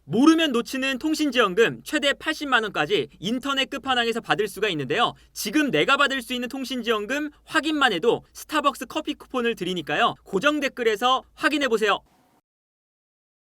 모르면 놓치는 통신지원금 최대 80만 원까지 인터넷 끝판왕에서 받을 수가 있는데요. 지금 내가 받을 수 있는 통신지원금 확인만 해도 스타벅스 커피 쿠폰을 드리니까요. 고정 댓글에서 확인해보세요.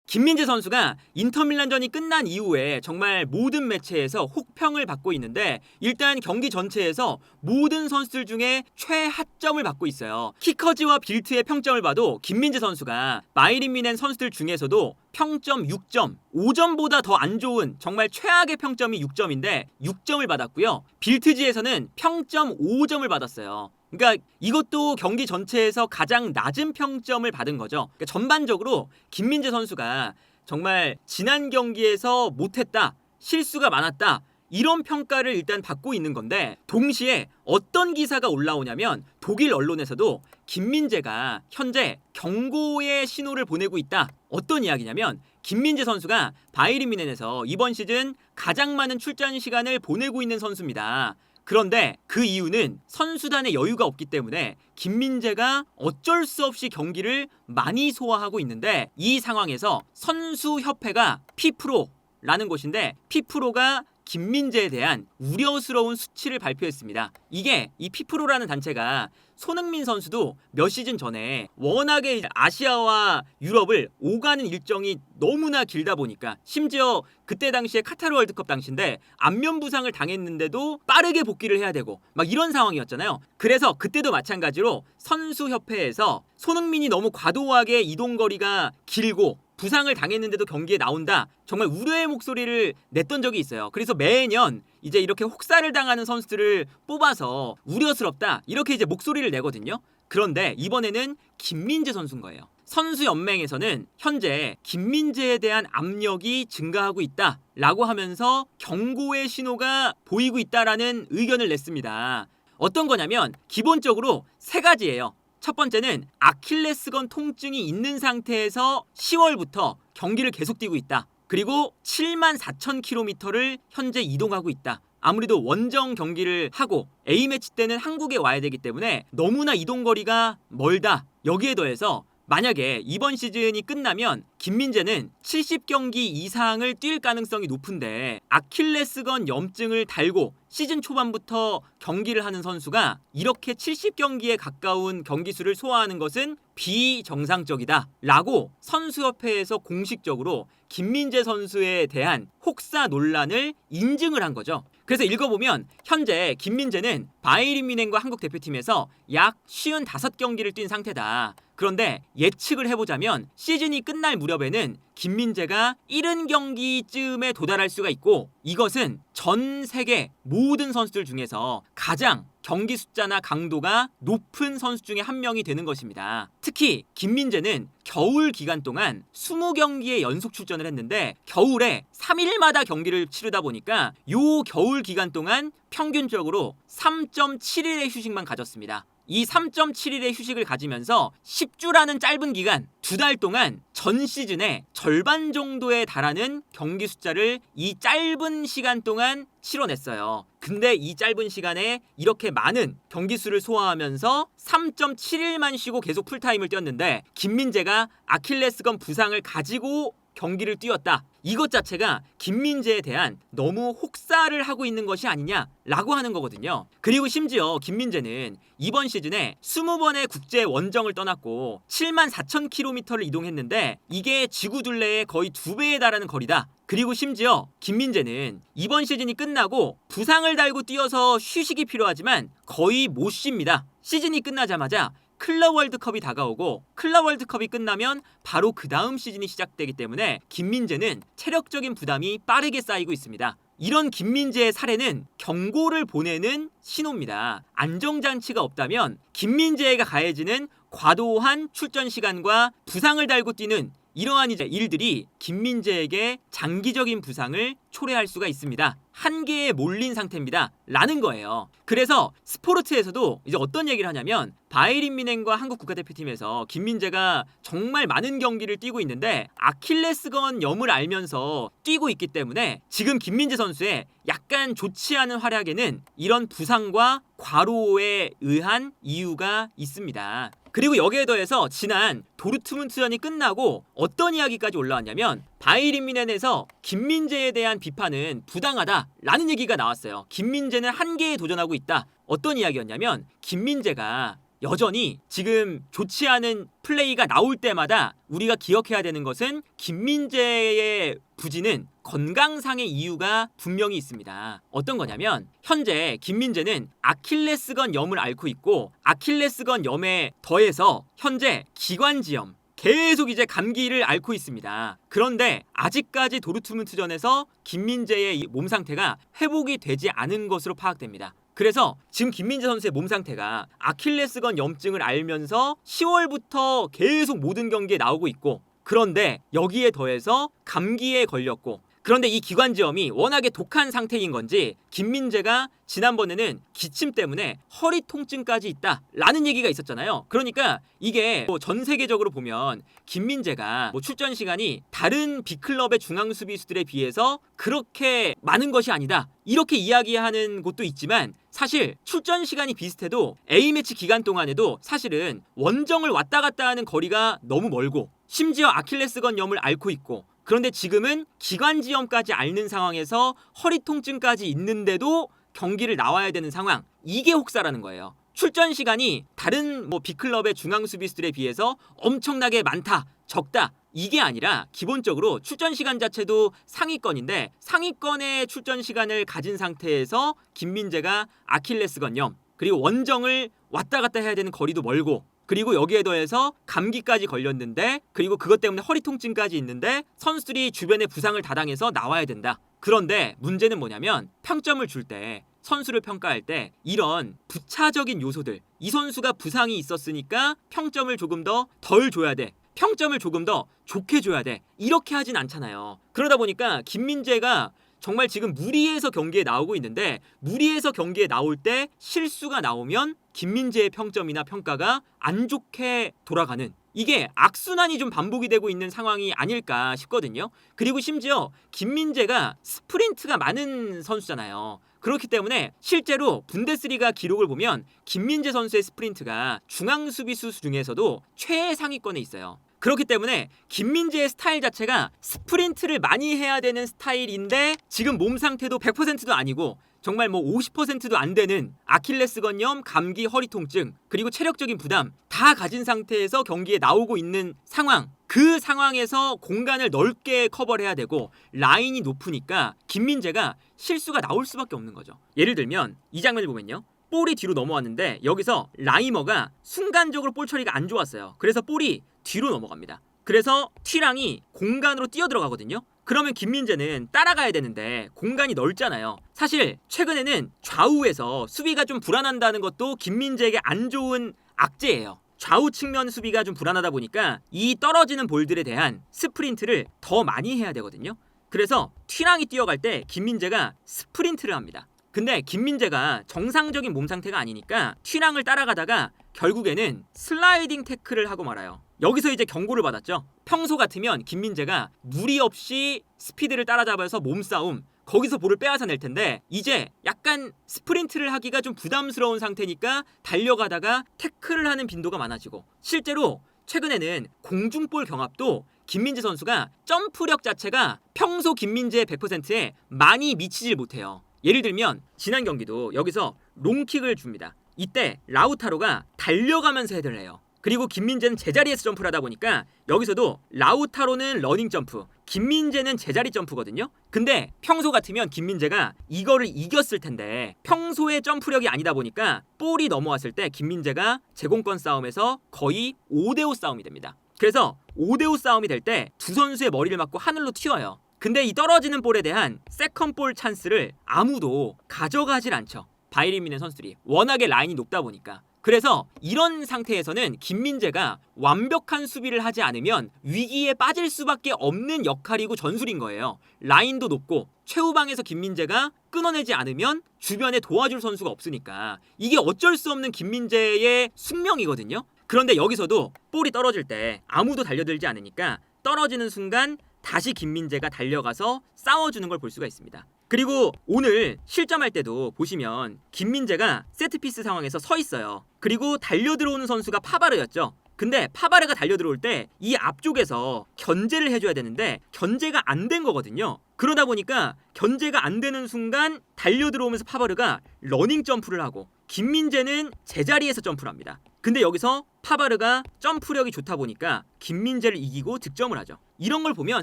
김민재 선수가 인터밀란전이 끝난 이후에 정말 모든 매체에서 혹평을 받고 있는데, 일단 경기 전체에서 모든 선수들 중에 최하점을 받고 있어요. 키커즈와 빌트의 평점을 봐도 김민재 선수가 마이린 미넨 선수들 중에서도 평점 6점, 5점보다 더 안 좋은 정말 최악의 평점이 6점인데 6점을 받았고요. 빌트지에서는 평점 5점을 받았어요. 그러니까 이것도 경기 전체에서 가장 낮은 평점을 받은 거죠. 그러니까 전반적으로 김민재 선수가 정말 지난 경기에서 못했다, 실수가 많았다, 이런 평가를 일단 받고 있는 건데, 동시에 어떤 기사가 올라오냐면 독일 언론에서도 김민재가 현재 경고의 신호를 보내고 있다. 어떤 이야기냐면 김민재 선수가 바이에른 뮌헨에서 이번 시즌 가장 많은 출전 시간을 보내고 있는 선수입니다. 그런데 그 이유는 선수단의 여유가 없기 때문에 김민재가 어쩔 수 없이 경기를 많이 소화하고 있는데, 이 상황에서 선수협회가 피프로라는 곳인데, 피프로가 김민재에 대한 우려스러운 수치를 발표했습니다. 이게 이 피프로라는 단체가 손흥민 선수도 몇 시즌 전에 워낙에 아시아와 유럽을 오가는 일정이 너무나 길다 보니까, 심지어 그때 당시에 카타르 월드컵 당시인데 안면 부상을 당했는데도 빠르게 복귀를 해야 되고 막 이런 상황이었잖아요. 그래서 그때도 마찬가지로 선수협회에서 손흥민이 너무 과도하게 이동거리가 길고 부상을 당했는데도 경기에 나온다, 정말 우려의 목소리를 냈던 적이 있어요. 그래서 매년 이제 이렇게 혹사를 당하는 선수들을 뽑아서 우려스럽다, 이렇게 이제 목소리를 내거든요. 그런데 이번에는 김민재 선수인 거예요. 선수연맹에서는 현재 김민재에 대한 압력이 증가하고 있다라고 하면서 경고의 신호가 보이고 있다라는 의견을 냈습니다. 어떤 거냐면 기본적으로 세 가지예요. 첫 번째는 아킬레스건 통증이 있는 상태에서 10월부터 경기를 계속 뛰고 있다. 그리고 7만 4천 킬로미터를 현재 이동하고 있다. 아무래도 원정 경기를 하고 A매치 때는 한국에 와야 되기 때문에 너무나 이동거리가 멀다. 여기에 더해서 만약에 이번 시즌이 끝나면 김민재는 70경기 이상을 뛸 가능성이 높은데, 아킬레스건 염증을 달고 시즌 초반부터 경기를 하는 선수가 이렇게 70경기에 가까운 경기수를 소화하는 것은 비정상적이다 라고 선수협회에서 공식적으로 김민재 선수에 대한 혹사 논란을 인증을 한 거죠. 그래서 읽어보면 현재 김민재는 바이에른 뮌헨과 한국 대표팀에서 약 55경기를 뛴 상태다. 그런데 예측을 해보자면 시즌이 끝날 무렵에는 김민재가 70경기쯤에 도달할 수가 있고, 이것은 전 세계 모든 선수들 중에서 가장 경기 숫자나 강도가 높은 선수 중에 한 명이 되는 것입니다. 특히 김민재는 겨울 기간 동안 20경기에 연속 출전을 했는데, 겨울에 3일마다 경기를 치르다 보니까 요 겨울 기간 동안 평균적으로 3.7일의 휴식만 가졌습니다. 이 3.7일의 휴식을 가지면서 10주라는 짧은 기간, 2달 동안 전 시즌의 절반 정도에 달하는 경기 숫자를 이 짧은 시간 동안 치러냈어요. 근데 이 짧은 시간에 이렇게 많은 경기 수를 소화하면서 3.7일만 쉬고 계속 풀타임을 뛰었는데, 김민재가 아킬레스건 부상을 가지고 경기를 뛰었다. 이것 자체가 김민재에 대한 너무 혹사를 하고 있는 것이 아니냐라고 하는 거거든요. 그리고 심지어 김민재는 이번 시즌에 20번의 국제 원정을 떠났고 7만 4천 킬로미터를 이동했는데, 이게 지구 둘레의 거의 2배에 달하는 거리다. 그리고 심지어 김민재는 이번 시즌이 끝나고 부상을 달고 뛰어서 휴식이 필요하지만 거의 못 쉽니다. 시즌이 끝나자마자 클럽 월드컵이 다가오고, 클럽 월드컵이 끝나면 바로 그 다음 시즌이 시작되기 때문에 김민재는 체력적인 부담이 빠르게 쌓이고 있습니다. 이런 김민재의 사례는 경고를 보내는 신호입니다. 안정장치가 없다면 김민재가 가해지는 과도한 출전 시간과 부상을 달고 뛰는 이러한 일들이 김민재에게 장기적인 부상을 초래할 수가 있습니다. 한계에 몰린 상태입니다. 라는 거예요. 그래서 스포르트에서도 이제 어떤 얘기를 하냐면, 바이에른 뮌헨과 한국 국가대표팀에서 김민재가 정말 많은 경기를 뛰고 있는데 아킬레스건 염을 알면서 뛰고 있기 때문에 지금 김민재 선수의 약간 좋지 않은 활약에는 이런 부상과 과로에 의한 이유가 있습니다. 그리고 여기에 더해서 지난 도르트문트전이 끝나고 어떤 이야기까지 올라왔냐면 바이에른 뮌헨에서 김민재에 대한 비판은 부당하다라는 얘기가 나왔어요. 김민재는 한계에 도전하고 있다. 어떤 이야기였냐면 김민재가 여전히 지금 좋지 않은 플레이가 나올 때마다 우리가 기억해야 되는 것은 김민재의 부진은 건강상의 이유가 분명히 있습니다. 어떤 거냐면 현재 김민재는 아킬레스건 염을 앓고 있고 아킬레스건 염에 더해서 현재 기관지염 계속 이제 감기를 앓고 있습니다. 그런데 아직까지 도르트문트전에서 김민재의 이 몸 상태가 회복이 되지 않은 것으로 파악됩니다. 그래서 지금 김민재 선수의 몸 상태가 아킬레스건 염증을 앓면서 10월부터 계속 모든 경기에 나오고 있고 그런데 여기에 더해서 감기에 걸렸고 그런데 이 기관지염이 워낙에 독한 상태인 건지 김민재가 지난번에는 기침 때문에 허리 통증까지 있다라는 얘기가 있었잖아요. 그러니까 이게 전 세계적으로 보면 김민재가 출전 시간이 다른 B클럽의 중앙 수비수들에 비해서 그렇게 많은 것이 아니다. 이렇게 이야기하는 곳도 있지만 사실 출전 시간이 비슷해도 A매치 기간 동안에도 사실은 원정을 왔다 갔다 하는 거리가 너무 멀고 심지어 아킬레스건 염을 앓고 있고 그런데 지금은 기관지염까지 앓는 상황에서 허리 통증까지 있는데도 경기를 나와야 되는 상황. 이게 혹사라는 거예요. 출전 시간이 다른 B클럽의 중앙 수비수들에 비해서 엄청나게 많다, 적다. 이게 아니라 기본적으로 출전 시간 자체도 상위권인데 상위권의 출전 시간을 가진 상태에서 김민재가 아킬레스건 염 그리고 원정을 왔다 갔다 해야 되는 거리도 멀고 그리고 여기에 더해서 감기까지 걸렸는데 그리고 그것 때문에 허리 통증까지 있는데 선수들이 주변에 부상을 다 당해서 나와야 된다. 그런데 문제는 뭐냐면 평점을 줄 때 선수를 평가할 때 이런 부차적인 요소들 이 선수가 부상이 있었으니까 평점을 조금 더 덜 줘야 돼. 평점을 조금 더 좋게 줘야 돼. 이렇게 하진 않잖아요. 그러다 보니까 김민재가 정말 지금 무리해서 경기에 나오고 있는데 무리해서 경기에 나올 때 실수가 나오면 김민재의 평점이나 평가가 안 좋게 돌아가는 이게 악순환이 좀 반복이 되고 있는 상황이 아닐까 싶거든요. 그리고 심지어 김민재가 스프린트가 많은 선수잖아요. 그렇기 때문에 실제로 분데스리가 기록을 보면 김민재 선수의 스프린트가 중앙 수비수 중에서도 최상위권에 있어요. 그렇기 때문에 김민재의 스타일 자체가 스프린트를 많이 해야 되는 스타일인데 지금 몸 상태도 100%도 아니고 정말 50%도 안 되는 아킬레스건염, 감기, 허리 통증 그리고 체력적인 부담 다 가진 상태에서 경기에 나오고 있는 상황. 그 상황에서 공간을 넓게 커버해야 되고 라인이 높으니까 김민재가 실수가 나올 수밖에 없는 거죠. 예를 들면 이 장면을 보면요. 볼이 뒤로 넘어왔는데 여기서 라이머가 순간적으로 볼 처리가 안 좋았어요. 그래서 볼이 뒤로 넘어갑니다. 그래서 튀랑이 공간으로 뛰어 들어가거든요. 그러면 김민재는 따라가야 되는데 공간이 넓잖아요. 사실 최근에는 좌우에서 수비가 좀 불안한다는 것도 김민재에게 안 좋은 악재예요. 좌우 측면 수비가 좀 불안하다 보니까 이 떨어지는 볼들에 대한 스프린트를 더 많이 해야 되거든요. 그래서 튀랑이 뛰어갈 때 김민재가 스프린트를 합니다. 근데 김민재가 정상적인 몸 상태가 아니니까 튀랑을 따라가다가 결국에는 슬라이딩 태클을 하고 말아요. 여기서 이제 경고를 받았죠. 평소 같으면 김민재가 무리 없이 스피드를 따라잡아서 몸싸움 거기서 볼을 빼앗아 낼 텐데 이제 약간 스프린트를 하기가 좀 부담스러운 상태니까 달려가다가 태클을 하는 빈도가 많아지고 실제로 최근에는 공중볼 경합도 김민재 선수가 점프력 자체가 평소 김민재의 100%에 많이 미치질 못해요. 예를 들면 지난 경기도 여기서 롱킥을 줍니다. 이때 라우타로가 달려가면서 헤드를 해요. 그리고 김민재는 제자리에서 점프를 하다 보니까 여기서도 라우타로는 러닝 점프, 김민재는 제자리 점프거든요. 근데 평소 같으면 김민재가 이거를 이겼을 텐데 평소의 점프력이 아니다 보니까 볼이 넘어왔을 때 김민재가 제공권 싸움에서 거의 5대5 싸움이 됩니다. 그래서 5대5 싸움이 될 때 두 선수의 머리를 맞고 하늘로 튀어요. 근데 이 떨어지는 볼에 대한 세컨볼 찬스를 아무도 가져가질 않죠. 바이에른 뮌헨 선수들이 워낙에 라인이 높다 보니까. 그래서 이런 상태에서는 김민재가 완벽한 수비를 하지 않으면 위기에 빠질 수밖에 없는 역할이고 전술인 거예요. 라인도 높고 최후방에서 김민재가 끊어내지 않으면 주변에 도와줄 선수가 없으니까 이게 어쩔 수 없는 김민재의 숙명이거든요. 그런데 여기서도 볼이 떨어질 때 아무도 달려들지 않으니까 떨어지는 순간 다시 김민재가 달려가서 싸워주는 걸 볼 수가 있습니다. 그리고 오늘 실점할 때도 보시면 김민재가 세트피스 상황에서 서 있어요. 그리고 달려 들어오는 선수가 파바르였죠. 근데 파바르가 달려 들어올 때 이 앞쪽에서 견제를 해줘야 되는데 견제가 안 된 거거든요. 그러다 보니까 견제가 안 되는 순간 달려 들어오면서 파바르가 러닝 점프를 하고 김민재는 제자리에서 점프를 합니다. 근데 여기서 파바르가 점프력이 좋다 보니까 김민재를 이기고 득점을 하죠. 이런 걸 보면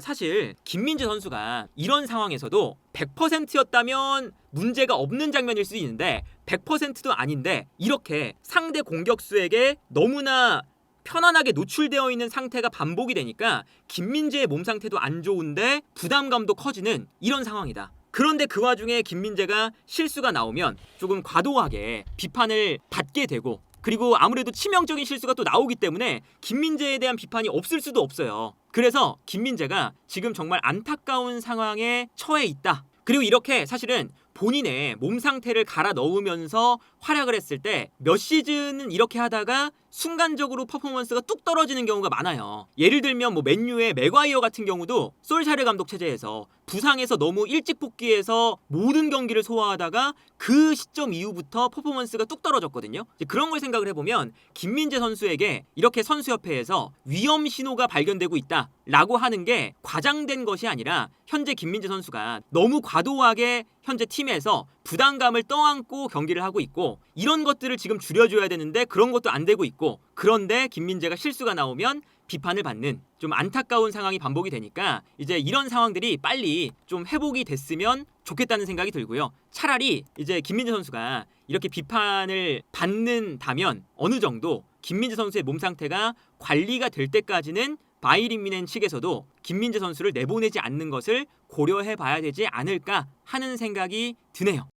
사실 김민재 선수가 이런 상황에서도 100%였다면 문제가 없는 장면일 수도 있는데 100%도 아닌데 이렇게 상대 공격수에게 너무나 편안하게 노출되어 있는 상태가 반복이 되니까 김민재의 몸 상태도 안 좋은데 부담감도 커지는 이런 상황이다. 그런데 그 와중에 김민재가 실수가 나오면 조금 과도하게 비판을 받게 되고 그리고 아무래도 치명적인 실수가 또 나오기 때문에 김민재에 대한 비판이 없을 수도 없어요. 그래서 김민재가 지금 정말 안타까운 상황에 처해 있다. 그리고 이렇게 사실은 본인의 몸 상태를 갈아 넣으면서 활약을 했을 때 몇 시즌은 이렇게 하다가 순간적으로 퍼포먼스가 뚝 떨어지는 경우가 많아요. 예를 들면 뭐 맨유의 맥과이어 같은 경우도 솔샤르 감독 체제에서 부상에서 너무 일찍 복귀해서 모든 경기를 소화하다가 그 시점 이후부터 퍼포먼스가 뚝 떨어졌거든요. 그런 걸 생각을 해보면 김민재 선수에게 이렇게 선수협회에서 위험 신호가 발견되고 있다라고 하는 게 과장된 것이 아니라 현재 김민재 선수가 너무 과도하게 현재 팀에서 부담감을 떠안고 경기를 하고 있고 이런 것들을 지금 줄여줘야 되는데 그런 것도 안 되고 있고 그런데 김민재가 실수가 나오면 비판을 받는 좀 안타까운 상황이 반복이 되니까 이제 이런 상황들이 빨리 좀 회복이 됐으면 좋겠다는 생각이 들고요. 차라리 이제 김민재 선수가 이렇게 비판을 받는다면 어느 정도 김민재 선수의 몸 상태가 관리가 될 때까지는 바이에른 뮌헨 측에서도 김민재 선수를 내보내지 않는 것을 고려해 봐야 되지 않을까 하는 생각이 드네요.